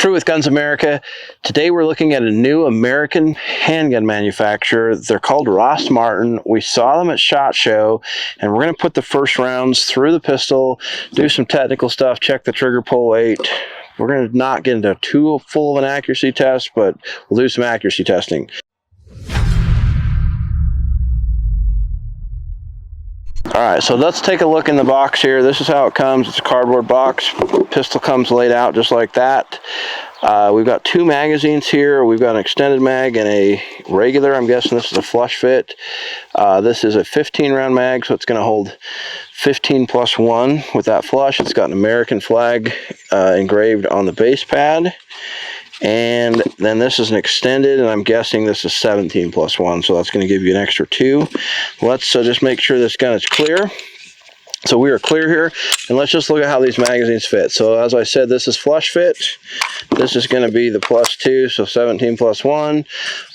True with Guns America. Today we're looking at a new American handgun manufacturer. They're called Rost Martin. We saw them at SHOT Show, and we're going to put the first rounds through the pistol, do some technical stuff, check the trigger pull weight. We're going to not get into too full of an accuracy test, but we'll do some accuracy testing. Alright, so let's take a look in the box here. This is how it comes. It's a cardboard box. Pistol comes laid out just like that. We've got two magazines here. We've got an extended mag and a regular. I'm guessing this is a flush fit. This is a 15 round mag, so it's going to hold 15 plus 1 with that flush. It's got an American flag engraved on the base pad. And then this is an extended, and I'm guessing this is 17 plus 1, so that's going to give you an extra 2. Let's just make sure this gun is clear. So we are clear here, and let's just look at how these magazines fit. So as I said, this is flush fit. This is going to be the plus 2, so 17 plus 1.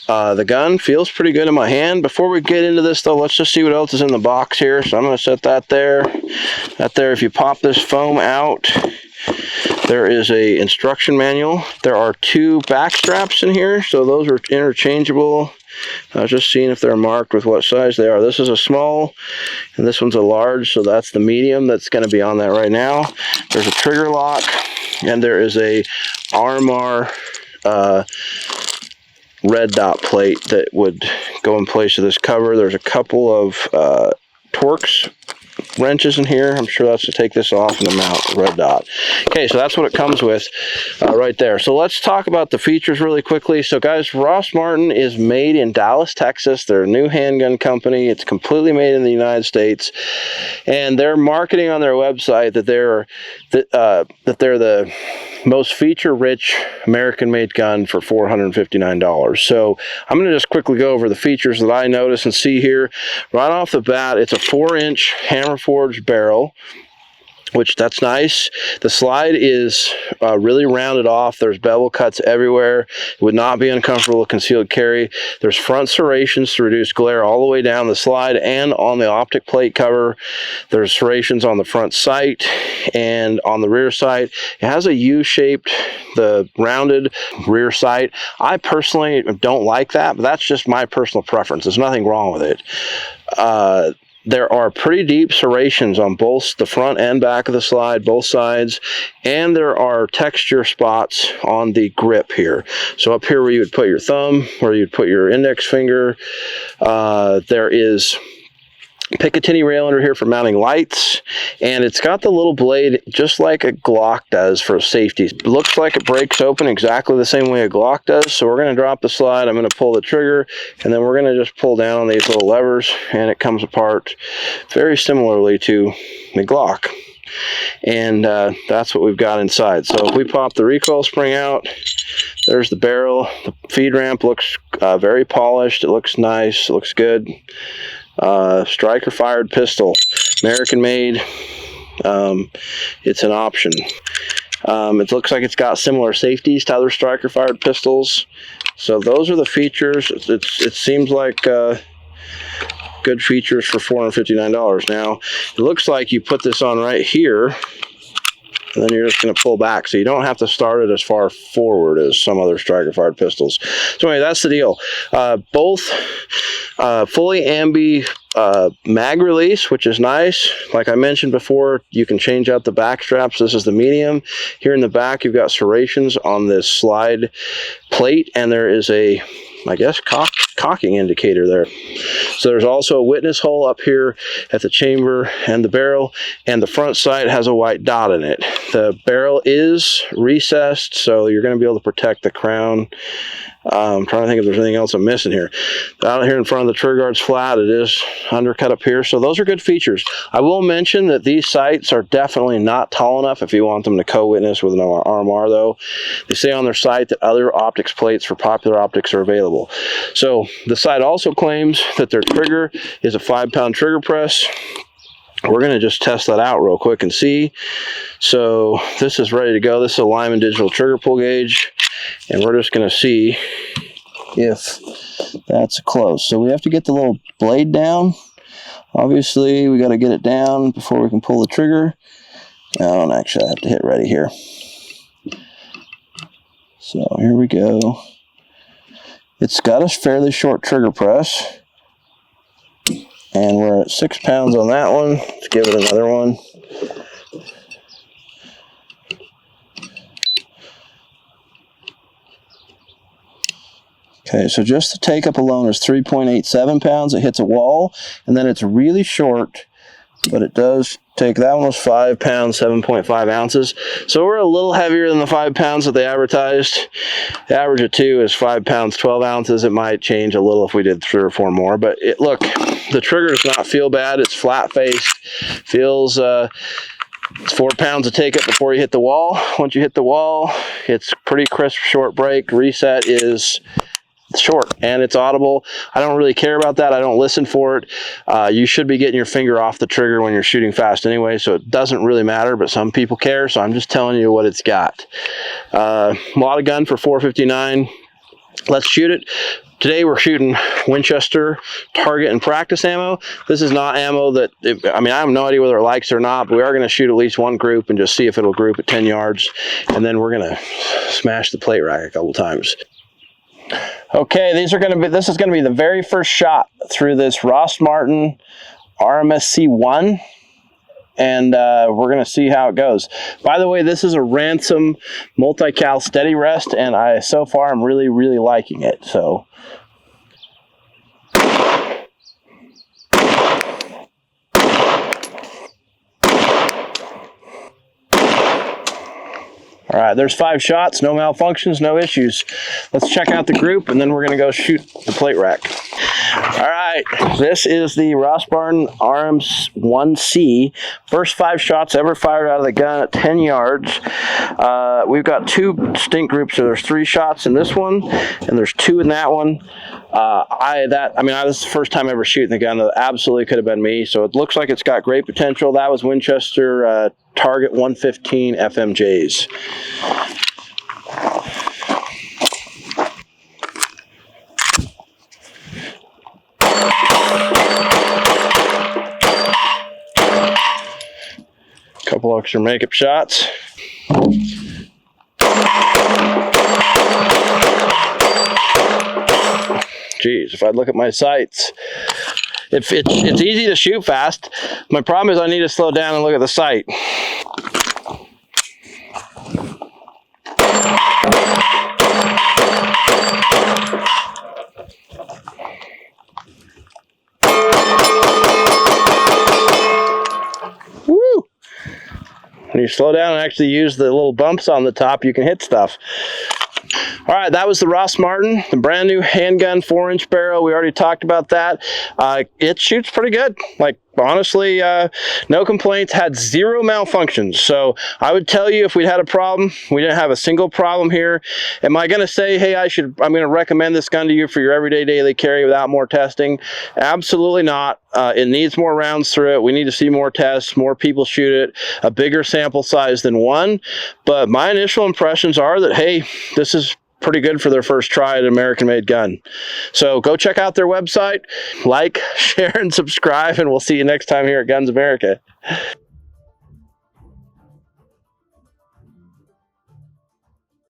The gun feels pretty good in my hand. Before we get into this though, let's just see what else is in the box here. So I'm going to set that there. That there, if you pop this foam out, there is a instruction manual. There are two back straps in here, so those are interchangeable. I was just seeing if they're marked with what size they are. This is a small, and this one's a large, so that's the medium that's going to be on that right now. There's a trigger lock, and there is a RMR red dot plate that would go in place of this cover. There's a couple of Torx wrenches in here. I'm sure that's to take this off and the mount red dot. Okay, so that's what it comes with right there. So let's talk about the features really quickly. So guys, Rost Martin is made in Dallas, Texas. They're a new handgun company. It's completely made in the United States, and they're marketing on their website that they're the most feature-rich American-made gun for $459. So I'm going to just quickly go over the features that I notice and see here. Right off the bat, it's a 4-inch hammer forged barrel, which that's nice. The slide is really rounded off. There's bevel cuts everywhere. It would not be uncomfortable with concealed carry. There's front serrations to reduce glare all the way down the slide and on the optic plate cover. There's serrations on the front sight and on the rear sight. It has a U-shaped, the rounded rear sight. I personally don't like that, but that's just my personal preference. There's nothing wrong with it. There are pretty deep serrations on both the front and back of the slide, both sides, and there are texture spots on the grip here. So up here where you would put your thumb, where you'd put your index finger, there is Picatinny rail under here for mounting lights, and it's got the little blade just like a Glock does for safety. It looks like it breaks open exactly the same way a Glock does. So we're going to drop the slide, I'm going to pull the trigger, and then we're going to just pull down on these little levers, and it comes apart very similarly to the Glock. And that's what we've got inside. So if we pop the recoil spring out, there's the barrel. The feed ramp looks very polished. It looks nice. It looks good. Striker fired pistol, American made. It's an option. It looks like it's got similar safeties to other striker fired pistols. So those are the features. It seems like good features for $459. Now it looks like you put this on right here, and then you're just going to pull back, so you don't have to start it as far forward as some other striker fired pistols. So anyway, that's the deal. Both fully ambi mag release, which is nice. Like I mentioned before, you can change out the back straps. This is the medium. Here in the back, you've got serrations on this slide plate, and there is a, I guess, cocking indicator there. So there's also a witness hole up here at the chamber and the barrel, and the front sight has a white dot in it. The barrel is recessed, so you're going to be able to protect the crown. I'm trying to think if there's anything else I'm missing here. Out here in front of the trigger guard's flat. It is undercut up here, so those are good features. I will mention that these sights are definitely not tall enough if you want them to co-witness with an RMR, though. They say on their site that other optics plates for popular optics are available. So the site also claims that their trigger is a 5-pound trigger press. We're going to just test that out real quick and see. So this is ready to go. This is a Lyman digital trigger pull gauge, and we're just going to see if that's close. So we have to get the little blade down. Obviously, we got to get it down before we can pull the trigger. I don't actually have to hit ready here. So here we go. It's got a fairly short trigger press. And we're at 6 pounds on that one. Let's give it another one. Okay, so just the take up alone is 3.87 pounds. It hits a wall, and then it's really short, but it does take, that one was 5 pounds, 7.5 ounces. So we're a little heavier than the 5 pounds that they advertised. The average of 2 is 5 pounds, 12 ounces. It might change a little if we did 3 or 4 more, but look, the trigger does not feel bad. It's flat faced, feels, it's 4 pounds to take up before you hit the wall. Once you hit the wall, it's pretty crisp, short break. Reset is short and it's audible. I don't really care about that. I don't listen for it. You should be getting your finger off the trigger when you're shooting fast anyway, so it doesn't really matter, but some people care, so I'm just telling you what it's got. A lot of gun for $4.59. Let's shoot it. Today we're shooting Winchester target and practice ammo. This is not ammo that, I mean, I have no idea whether it likes it or not, but we are going to shoot at least one group and just see if it'll group at 10 yards. And then we're going to smash the plate rack a couple times. Okay, this is going to be the very first shot through this Rost Martin RM1C 1. And we're going to see how it goes. By the way, this is a Ransom multi-cal steady rest, and so far I'm really, really liking it. So. All right, there's 5 shots, no malfunctions, no issues. Let's check out the group, and then we're going to go shoot the plate rack. All right, this is the Rost Martin RM1C. First 5 shots ever fired out of the gun at 10 yards. We've got 2 distinct groups, so there's 3 shots in this one, and there's 2 in that one. This is the first time ever shooting the gun. That absolutely could have been me, so it looks like it's got great potential. That was Winchester Target 115 FMJs. Couple extra makeup shots. Geez, if I look at my sights, it's easy to shoot fast. My problem is I need to slow down and look at the sight. Woo! When you slow down and actually use the little bumps on the top, you can hit stuff. All right, that was the Rost Martin, the brand new handgun 4-inch barrel. We already talked about that. It shoots pretty good. Like, honestly, no complaints, had 0 malfunctions. So I would tell you, if we'd had a problem, we didn't have a single problem here. Am I going to say, hey, I'm going to recommend this gun to you for your everyday daily carry without more testing? Absolutely not. It needs more rounds through it. We need to see more tests, more people shoot it, a bigger sample size than 1. But my initial impressions are that, hey, this is pretty good for their first try at an American-made gun. So go check out their website, like, share, and subscribe, and we'll see you next time here at Guns America.